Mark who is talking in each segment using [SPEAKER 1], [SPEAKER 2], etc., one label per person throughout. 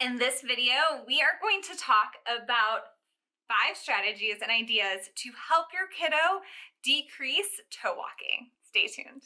[SPEAKER 1] In this video, we are going to talk about 5 strategies and ideas to help your kiddo decrease toe walking. Stay tuned.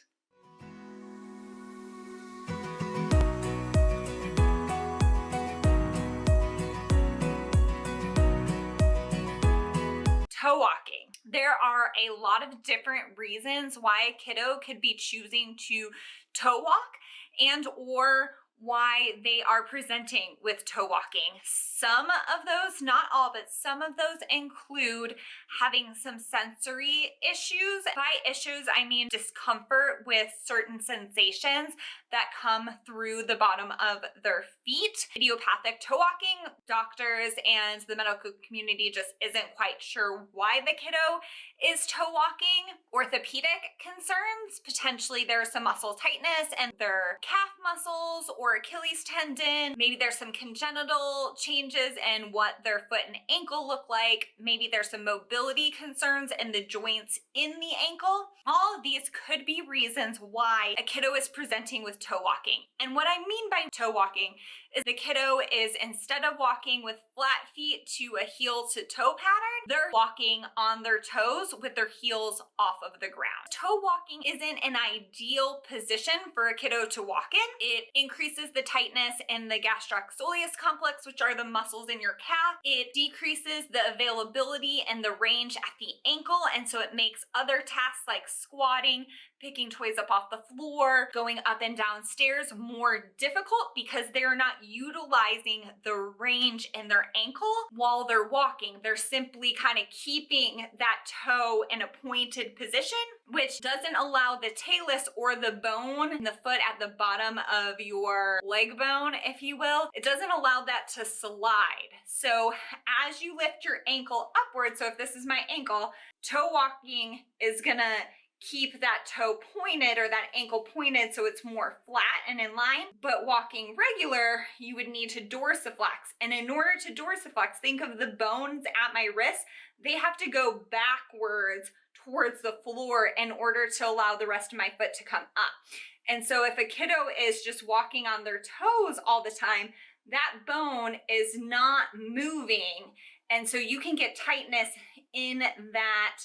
[SPEAKER 1] Toe walking. There are a lot of different reasons why a kiddo could be choosing to toe walk and or why they are presenting with toe walking. Some of those, not all, but some of those include having some sensory issues. By issues, I mean discomfort with certain sensations that come through the bottom of their feet. Idiopathic toe walking, doctors and the medical community just isn't quite sure why the kiddo is toe walking. Orthopedic concerns, potentially there's some muscle tightness and their calf muscles or Achilles tendon. Maybe there's some congenital changes in what their foot and ankle look like. Maybe there's some mobility concerns in the joints in the ankle. All of these could be reasons why a kiddo is presenting with toe walking. And what I mean by toe walking is the kiddo is, instead of walking with flat feet to a heel to toe pattern, they're walking on their toes with their heels off of the ground. Toe walking isn't an ideal position for a kiddo to walk in. It increases the tightness in the gastrocsoleus complex, which are the muscles in your calf. It decreases the availability and the range at the ankle, and so it makes other tasks like squatting, picking toys up off the floor, going up and down stairs more difficult because they're not utilizing the range in their ankle while they're walking. They're simply kind of keeping that toe in a pointed position, which doesn't allow the talus or the bone in the foot at the bottom of your leg bone, if you will. It doesn't allow that to slide. So as you lift your ankle upward, so if this is my ankle, toe walking is gonna keep that toe pointed or that ankle pointed so it's more flat and in line. But walking regular, you would need to dorsiflex. And in order to dorsiflex, think of the bones at my wrist. They have to go backwards towards the floor in order to allow the rest of my foot to come up. And so if a kiddo is just walking on their toes all the time, that bone is not moving. And so you can get tightness in that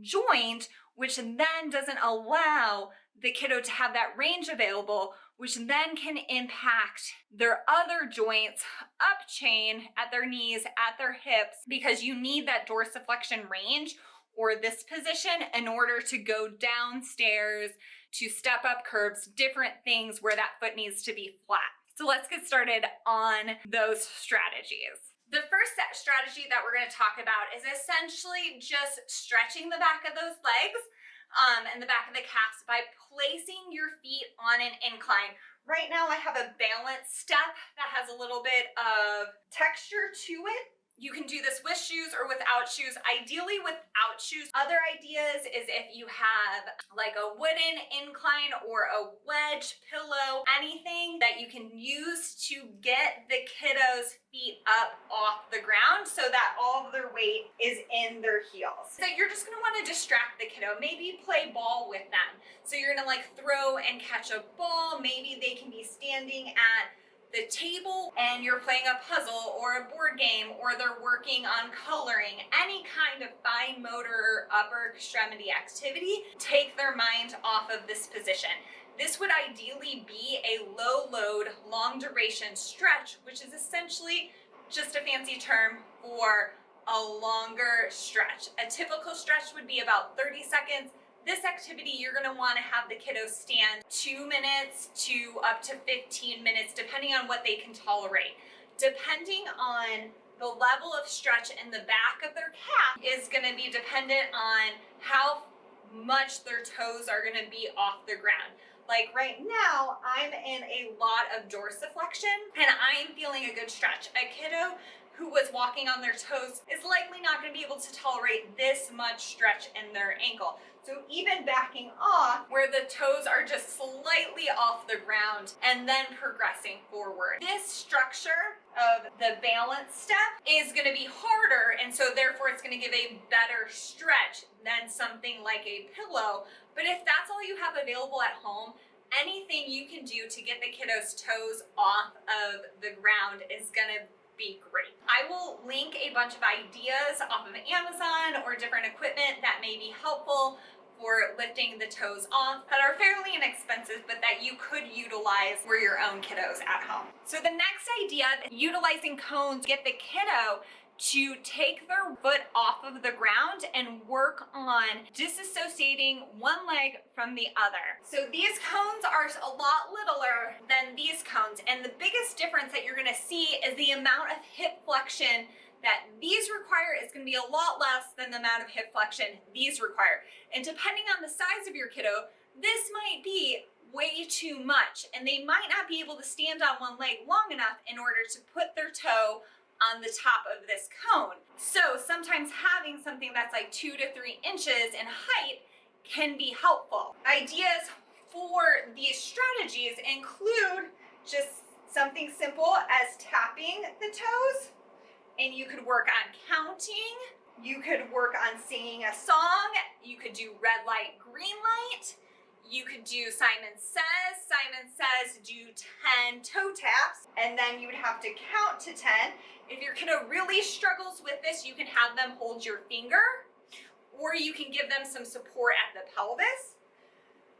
[SPEAKER 1] joint, which then doesn't allow the kiddo to have that range available, which then can impact their other joints up chain at their knees, at their hips, because you need that dorsiflexion range or this position in order to go downstairs, to step up curbs, different things where that foot needs to be flat. So let's get started on those strategies. The first strategy that we're going to talk about is essentially just stretching the back of those legs and the back of the calves by placing your feet on an incline. Right now I have a balance step that has a little bit of texture to it. You can do this with shoes or without shoes, ideally without shoes. Other ideas is if you have like a wooden incline or a wedge pillow, anything that you can use to get the kiddo's feet up off the ground so that all of their weight is in their heels. So you're just gonna wanna distract the kiddo, maybe play ball with them. So you're gonna like throw and catch a ball. Maybe they can be standing at the table and you're playing a puzzle or a board game, or they're working on coloring, any kind of fine motor or upper extremity activity, take their mind off of this position. This would ideally be a low load, long duration stretch, which is essentially just a fancy term for a longer stretch. A typical stretch would be about 30 seconds. This activity, you're gonna wanna have the kiddo stand 2 minutes to up to 15 minutes, depending on what they can tolerate. Depending on the level of stretch in the back of their calf is gonna be dependent on how much their toes are gonna be off the ground. Like right now, I'm in a lot of dorsiflexion and I'm feeling a good stretch. A kiddo who was walking on their toes is likely not going to be able to tolerate this much stretch in their ankle. So even backing off where the toes are just slightly off the ground and then progressing forward. This structure of the balance step is going to be harder, and so therefore it's going to give a better stretch than something like a pillow. But if that's all you have available at home, anything you can do to get the kiddo's toes off of the ground is gonna be great. I will link a bunch of ideas off of Amazon or different equipment that may be helpful for lifting the toes off that are fairly inexpensive, but that you could utilize for your own kiddos at home. So the next idea, utilizing cones, get the kiddo to take their foot off of the ground and work on disassociating one leg from the other. So these cones are a lot littler than these cones, and the biggest difference that you're gonna see is the amount of hip flexion that these require is going to be a lot less than the amount of hip flexion these require. And depending on the size of your kiddo, this might be way too much, and they might not be able to stand on one leg long enough in order to put their toe on the top of this cone. So sometimes having something that's like 2 to 3 inches in height can be helpful. Ideas for these strategies include just something simple as tapping the toes. And you could work on counting, you could work on singing a song, you could do red light, green light, you could do Simon Says, do 10 toe taps, and then you would have to count to 10. If your kiddo really struggles with this, you can have them hold your finger, or you can give them some support at the pelvis.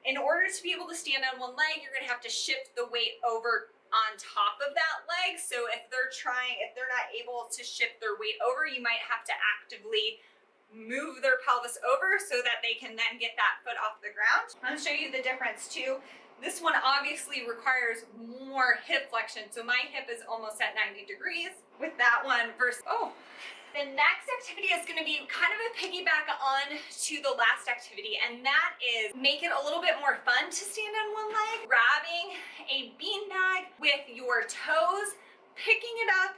[SPEAKER 1] In order to be able to stand on one leg, you're gonna have to shift the weight over on top of that leg. So if they're not able to shift their weight over, you might have to actively move their pelvis over so that they can then get that foot off the ground. I'm gonna show you the difference too. This one obviously requires more hip flexion. So my hip is almost at 90 degrees with that one versus, the next activity is going to be kind of a piggyback on to the last activity, and that is make it a little bit more fun to stand on one leg, grabbing a beanbag with your toes, picking it up,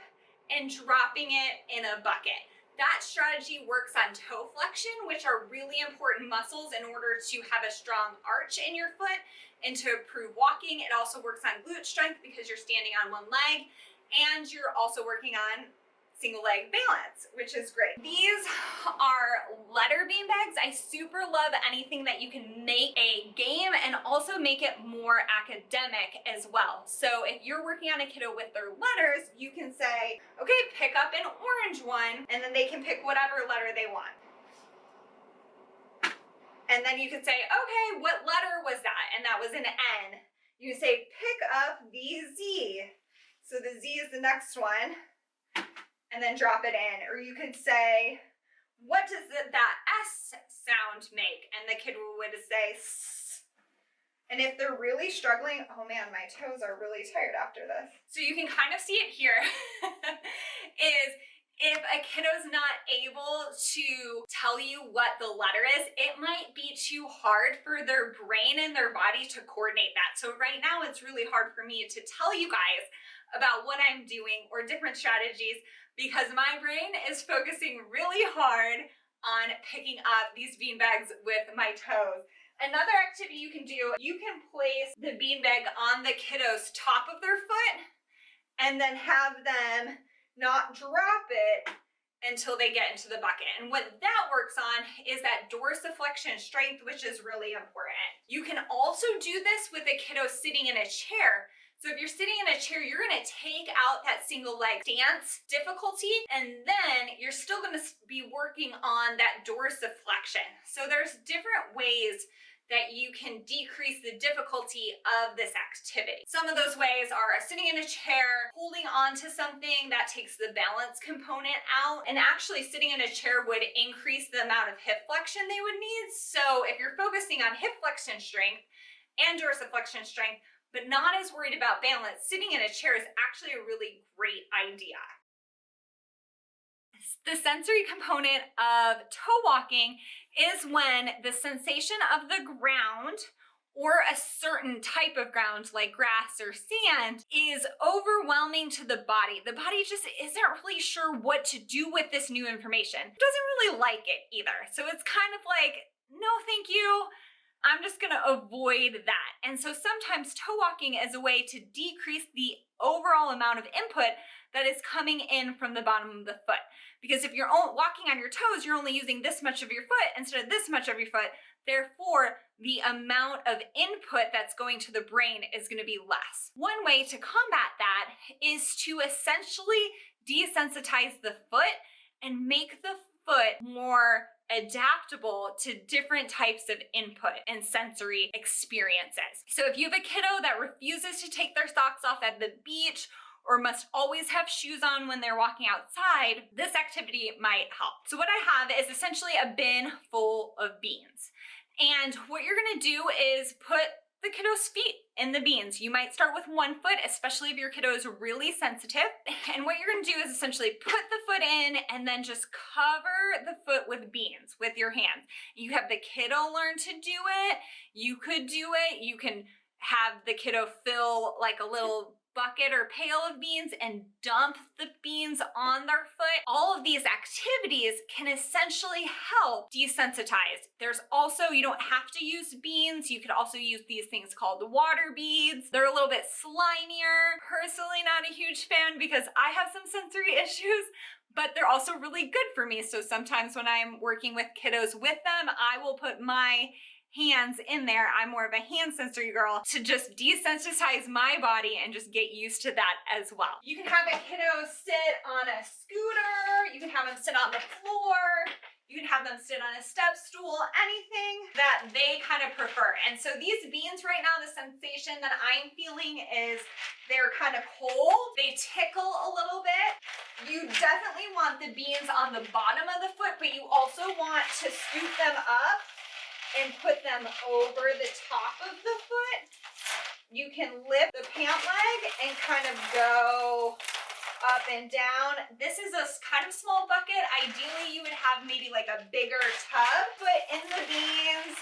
[SPEAKER 1] and dropping it in a bucket. That strategy works on toe flexion, which are really important muscles in order to have a strong arch in your foot and to improve walking. It also works on glute strength because you're standing on one leg, and you're also working on single leg balance, which is great. These are letter beanbags. I super love anything that you can make a game and also make it more academic as well. So if you're working on a kiddo with their letters, you can say, okay, pick up an orange one, and then they can pick whatever letter they want. And then you can say, okay, what letter was that? And that was an N. You say, pick up the Z. So the Z is the next one. And then drop it in. Or you could say, what does that S sound make? And the kid would say, S. And if they're really struggling, oh man, my toes are really tired after this. So you can kind of see it here, is if a kiddo's not able to tell you what the letter is, it might be too hard for their brain and their body to coordinate that. So right now it's really hard for me to tell you guys about what I'm doing or different strategies, because my brain is focusing really hard on picking up these beanbags with my toes. Another activity you can do, you can place the beanbag on the kiddo's top of their foot and then have them not drop it until they get into the bucket. And what that works on is that dorsiflexion strength, which is really important. You can also do this with a kiddo sitting in a chair. So if you're sitting in a chair, you're gonna take out that single leg stance difficulty, and then you're still gonna be working on that dorsiflexion. So there's different ways that you can decrease the difficulty of this activity. Some of those ways are sitting in a chair, holding on to something that takes the balance component out, and actually sitting in a chair would increase the amount of hip flexion they would need. So if you're focusing on hip flexion strength and dorsiflexion strength, but not as worried about balance, sitting in a chair is actually a really great idea. The sensory component of toe walking is when the sensation of the ground or a certain type of ground like grass or sand is overwhelming to the body. The body just isn't really sure what to do with this new information. It doesn't really like it either. So it's kind of like, no, thank you. I'm just gonna avoid that. And so sometimes toe walking is a way to decrease the overall amount of input that is coming in from the bottom of the foot. Because if you're walking on your toes, you're only using this much of your foot instead of this much of your foot. Therefore, the amount of input that's going to the brain is going to be less. One way to combat that is to essentially desensitize the foot and make the foot more adaptable to different types of input and sensory experiences. So if you have a kiddo that refuses to take their socks off at the beach or must always have shoes on when they're walking outside, this activity might help. So what I have is essentially a bin full of beans. And what you're gonna do is put the kiddo's feet in the beans. You might start with one foot, especially if your kiddo is really sensitive. And what you're gonna do is essentially put the foot in and then just cover the foot with beans with your hands. You have the kiddo learn to do it. You could do it. You can have the kiddo fill like a little bucket or pail of beans and dump the beans on their foot. All of these activities can essentially help desensitize. There's also, you don't have to use beans. You could also use these things called water beads. They're a little bit slimier. Personally, not a huge fan because I have some sensory issues, but they're also really good for me. So sometimes when I'm working with kiddos with them, I will put my hands in there. I'm more of a hand sensory girl to just desensitize my body and just get used to that as well. You can have a kiddo sit on a scooter. You can have them sit on the floor. You can have them sit on a step stool, anything that they kind of prefer. And so these beans right now, the sensation that I'm feeling is they're kind of cold. They tickle a little bit. You definitely want the beans on the bottom of the foot, but you also want to scoop them up and put them over the top of the foot. You can lift the pant leg and kind of go up and down. This is a kind of small bucket. Ideally, you would have maybe like a bigger tub. Put in the beans.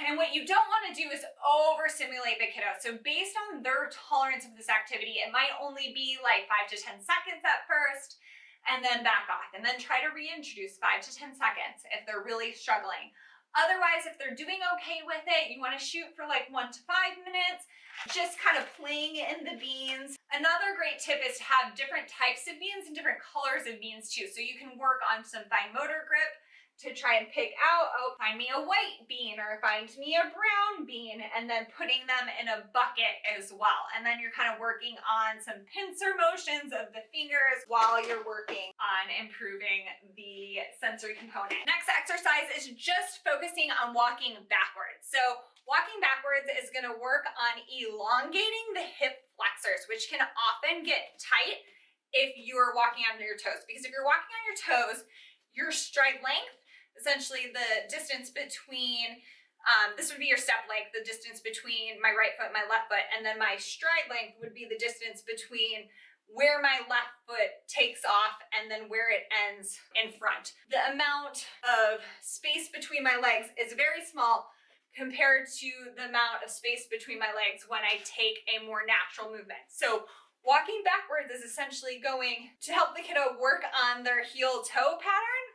[SPEAKER 1] And what you don't want to do is overstimulate the kiddo. So based on their tolerance of this activity, it might only be like 5 to 10 seconds at first, and then back off, and then try to reintroduce 5 to 10 seconds if they're really struggling. Otherwise, if they're doing okay with it, you want to shoot for like 1 to 5 minutes, just kind of playing in the beans. Another great tip is to have different types of beans and different colors of beans too. So you can work on some fine motor grip to try and pick out, oh, find me a white bean or find me a brown bean, and then putting them in a bucket as well. And then you're kind of working on some pincer motions of the fingers while you're working on improving the sensory component. Next exercise is just focusing on walking backwards. So walking backwards is going to work on elongating the hip flexors, which can often get tight if you're walking on your toes. Because if you're walking on your toes, your stride length, essentially the distance between, this would be your step length, the distance between my right foot and my left foot, and then my stride length would be the distance between where my left foot takes off and then where it ends in front. The amount of space between my legs is very small compared to the amount of space between my legs when I take a more natural movement. So walking backwards is essentially going to help the kiddo work on their heel-toe pattern,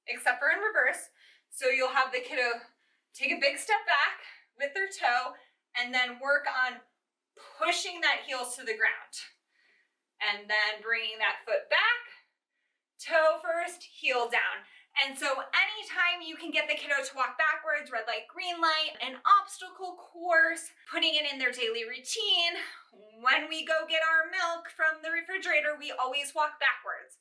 [SPEAKER 1] except for in reverse. So you'll have the kiddo take a big step back with their toe and then work on pushing that heel to the ground. And then bringing that foot back, toe first, heel down. And so anytime you can get the kiddo to walk backwards, red light, green light, an obstacle course, putting it in their daily routine. When we go get our milk from the refrigerator, we always walk backwards.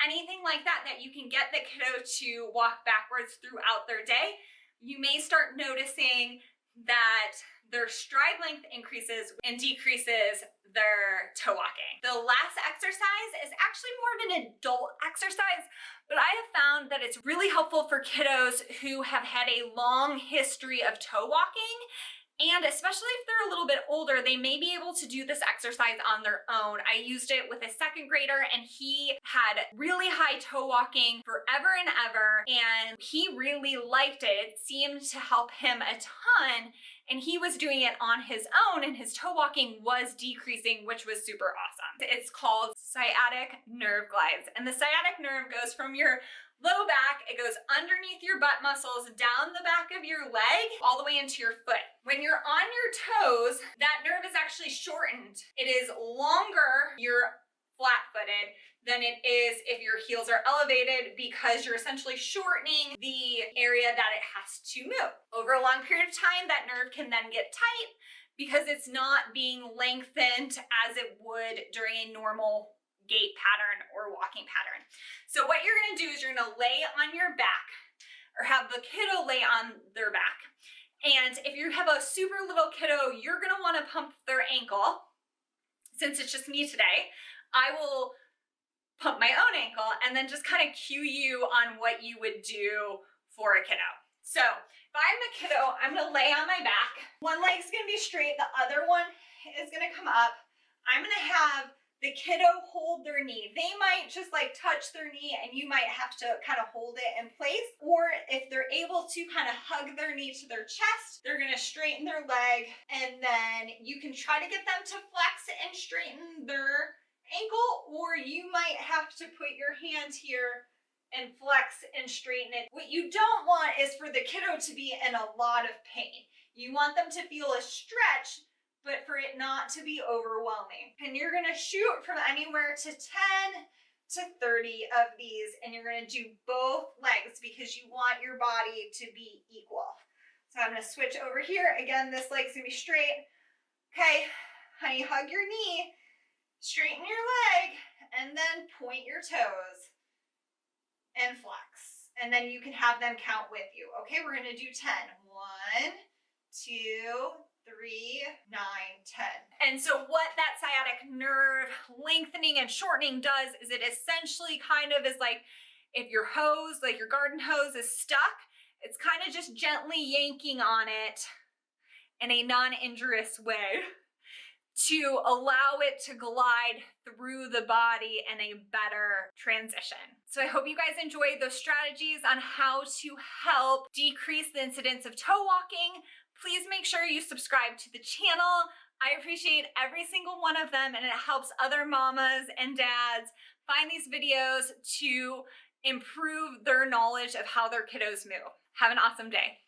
[SPEAKER 1] Anything like that that you can get the kiddo to walk backwards throughout their day, you may start noticing that their stride length increases and decreases their toe walking. The last exercise is actually more of an adult exercise, but I have found that it's really helpful for kiddos who have had a long history of toe walking. And especially if they're a little bit older, they may be able to do this exercise on their own. I used it with a second grader and he had really high toe walking forever and ever, and he really liked it. It seemed to help him a ton, and he was doing it on his own and his toe walking was decreasing, which was super awesome. It's called sciatic nerve glides, and the sciatic nerve goes from your low back, it goes underneath your butt muscles, down the back of your leg, all the way into your foot. When you're on your toes, that nerve is actually shortened. It is longer. Your flat-footed than it is if your heels are elevated, because you're essentially shortening the area that it has to move. Over a long period of time, that nerve can then get tight because it's not being lengthened as it would during a normal gait pattern or walking pattern. So what you're gonna do is you're gonna lay on your back, or have the kiddo lay on their back. And if you have a super little kiddo, you're gonna wanna pump their ankle. Since it's just me today, I will pump my own ankle and then just kind of cue you on what you would do for a kiddo. So if I'm the kiddo, I'm gonna lay on my back. One leg's gonna be straight, the other one is gonna come up. I'm gonna have the kiddo hold their knee. They might just like touch their knee and you might have to kind of hold it in place. Or if they're able to kind of hug their knee to their chest, they're gonna straighten their leg, and then you can try to get them to flex and straighten their ankle, or you might have to put your hand here and flex and straighten it. What you don't want is for the kiddo to be in a lot of pain. You want them to feel a stretch, but for it not to be overwhelming. And you're gonna shoot from anywhere to 10 to 30 of these, and you're gonna do both legs because you want your body to be equal. So I'm gonna switch over here. Again, this leg's gonna be straight. Okay, honey, hug your knee, straighten your leg, and then point your toes and flex. And then you can have them count with you. Okay, we're gonna do 10. 1, 2, 3, 9, 10. And so what that sciatic nerve lengthening and shortening does is it essentially kind of is like if your hose, like your garden hose is stuck, it's kind of just gently yanking on it in a non-injurious way to allow it to glide through the body in a better transition. So I hope you guys enjoyed those strategies on how to help decrease the incidence of toe walking. Please make sure you subscribe to the channel. I appreciate every single one of them, and it helps other mamas and dads find these videos to improve their knowledge of how their kiddos move. Have an awesome day.